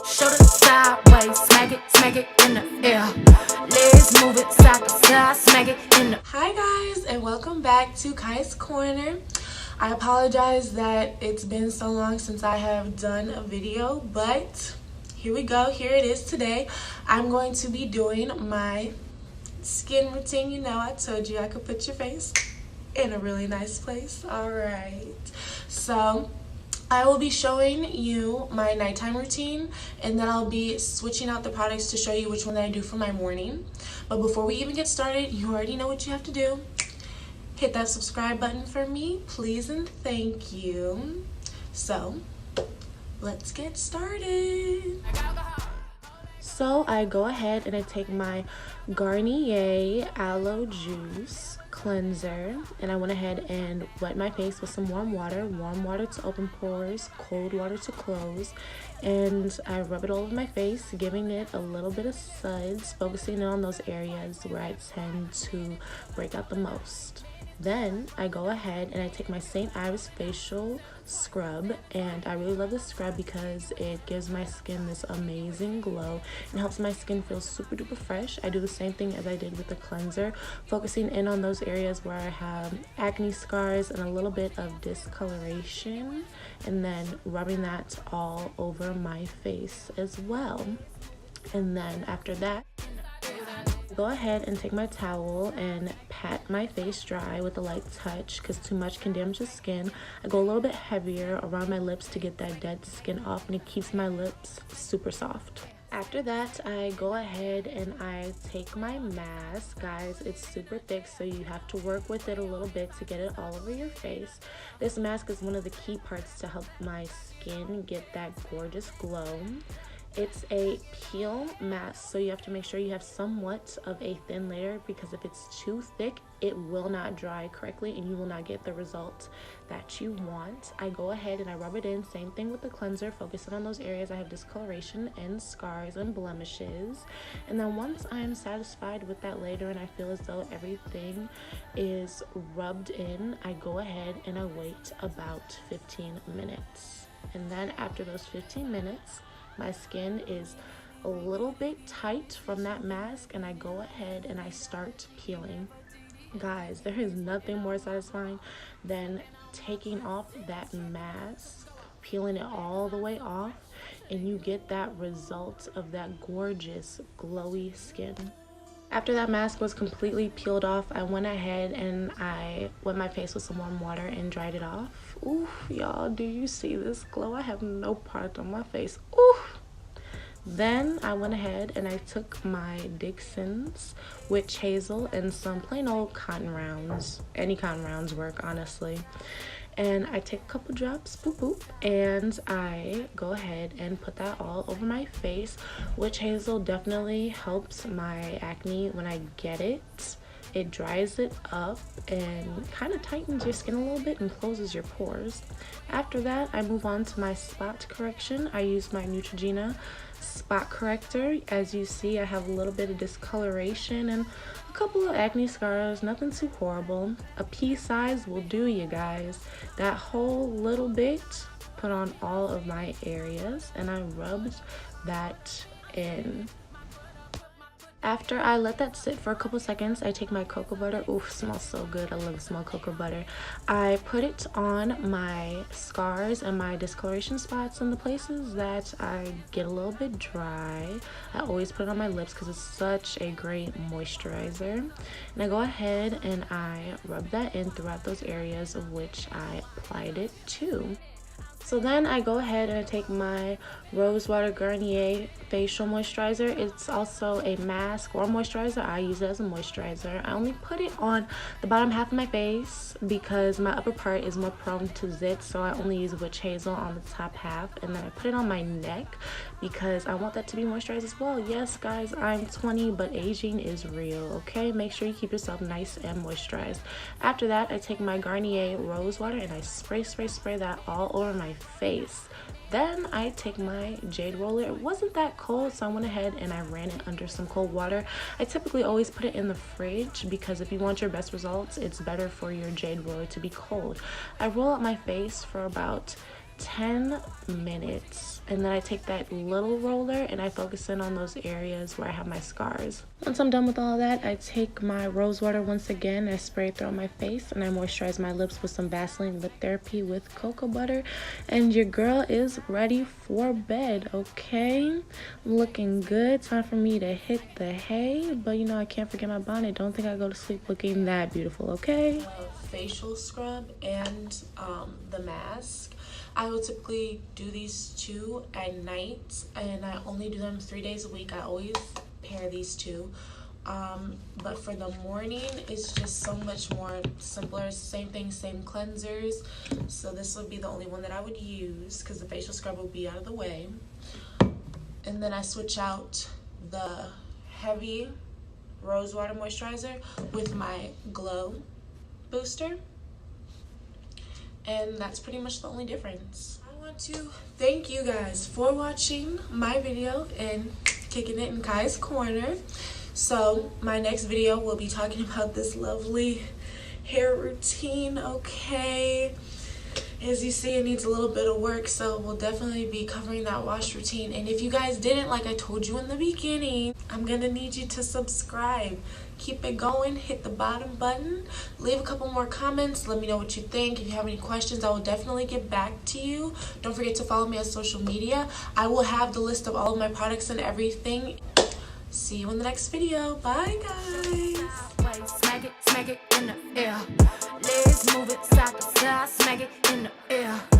Shoulder sideways, smack it in the air. Legs move it side to side, smack it in the. Hi guys, and welcome back to Kai's Corner. I apologize that it's been so long since I have done a video, but here we go. Here it is today. I'm going to be doing my skin routine. You know, I told you I could put your face in a really nice place. All right, so I will be showing you my nighttime routine, and then I'll be switching out the products to show you which one that I do for my morning. But before we even get started, you already know what you have to do. Hit that subscribe button for me, please and thank you. So let's get started. So I go ahead and I take my Garnier Aloe Juice cleanser, and I went ahead and wet my face with some warm water to open pores, cold water to close, and I rub it all over my face, giving it a little bit of suds, focusing on those areas where I tend to break out the most. Then I go ahead and I take my Ives facial scrub, and I really love this scrub because it gives my skin this amazing glow and helps my skin feel super duper fresh. I do the same thing as I did with the cleanser, focusing in on those areas where I have acne scars and a little bit of discoloration, and then rubbing that all over my face as well. And then after that, go ahead and take my towel and pat my face dry with a light touch, because too much can damage the skin. I go a little bit heavier around my lips to get that dead skin off, and it keeps my lips super soft. After that, I go ahead and I take my mask. Guys, it's super thick, so you have to work with it a little bit to get it all over your face. This mask is one of the key parts to help my skin get that gorgeous glow. It's a peel mask, so you have to make sure you have somewhat of a thin layer, because if it's too thick, it will not dry correctly and you will not get the result that you want. I go ahead and I rub it in. Same thing with the cleanser, focusing on those areas I have discoloration and scars and blemishes. And then once I'm satisfied with that layer and I feel as though everything is rubbed in, I go ahead and I wait about 15 minutes. And then after those 15 minutes, my skin is a little bit tight from that mask, and I go ahead and I start peeling. Guys, there is nothing more satisfying than taking off that mask, peeling it all the way off, and you get that result of that gorgeous glowy skin. After that mask was completely peeled off, I went ahead and I wet my face with some warm water and dried it off. Ooh, y'all, do you see this glow? I have no product on my face. Ooh. Then I went ahead and I took my Dickson's Witch Hazel and some plain old cotton rounds. Any cotton rounds work, honestly. And I take a couple drops, boop boop, and I go ahead and put that all over my face. Witch Hazel definitely helps my acne when I get it. It dries it up and kind of tightens your skin a little bit and closes your pores. After that, I move on to my spot correction. I use my Neutrogena spot corrector. As you see, I have a little bit of discoloration and a couple of acne scars, nothing too horrible. A pea size will do, you guys. That whole little bit put on all of my areas, and I rubbed that in. After I let that sit for a couple seconds, I take my cocoa butter. Ooh, smells so good. I love the smell of cocoa butter. I put it on my scars and my discoloration spots and the places that I get a little bit dry. I always put it on my lips because it's such a great moisturizer. And I go ahead and I rub that in throughout those areas of which I applied it to. So then I go ahead and I take my Rosewater Garnier facial moisturizer. It's also a mask or moisturizer. I use it as a moisturizer. I only put it on the bottom half of my face because my upper part is more prone to zits, so I only use Witch Hazel on the top half, and then I put it on my neck because I want that to be moisturized as well. Yes, guys, I'm 20, but aging is real, okay? Make sure you keep yourself nice and moisturized. After that, I take my Garnier Rosewater and I spray that all over my face. Then I take my jade roller. It wasn't that cold, so I went ahead and I ran it under some cold water. I typically always put it in the fridge because if you want your best results, it's better for your jade roller to be cold. I roll up my face for about 10 minutes, and then I take that little roller and I focus in on those areas where I have my scars. Once I'm done with all that, I take my rose water once again, I spray it through on my face, and I moisturize my lips with some Vaseline Lip Therapy with cocoa butter, and your girl is ready for bed, okay? I'm looking good. Time for me to hit the hay, but you know I can't forget my bonnet. Don't think I go to sleep looking that beautiful, okay? Facial scrub and the mask. I will typically do these two at night, and I only do them 3 days a week. I always pair these two, but for the morning it's just so much more simpler. Same thing, same cleansers, so this would be the only one that I would use because the facial scrub will be out of the way. And then I switch out the heavy rose water moisturizer with my glow booster, and that's pretty much the only difference. I want to thank you guys for watching my video and kicking it in Kai's corner. So my next video will be talking about this lovely hair routine, okay? As you see, it needs a little bit of work, so we'll definitely be covering that wash routine. And if you guys didn't, like I told you in the beginning, I'm gonna need you to subscribe. Keep it going, hit the bottom button, leave a couple more comments, let me know what you think. If you have any questions, I will definitely get back to you. Don't forget to follow me on social media. I will have the list of all of my products and everything. See you in the next video. Bye, guys. Smack it in the air. Let's move it side to side. Smack it in the air.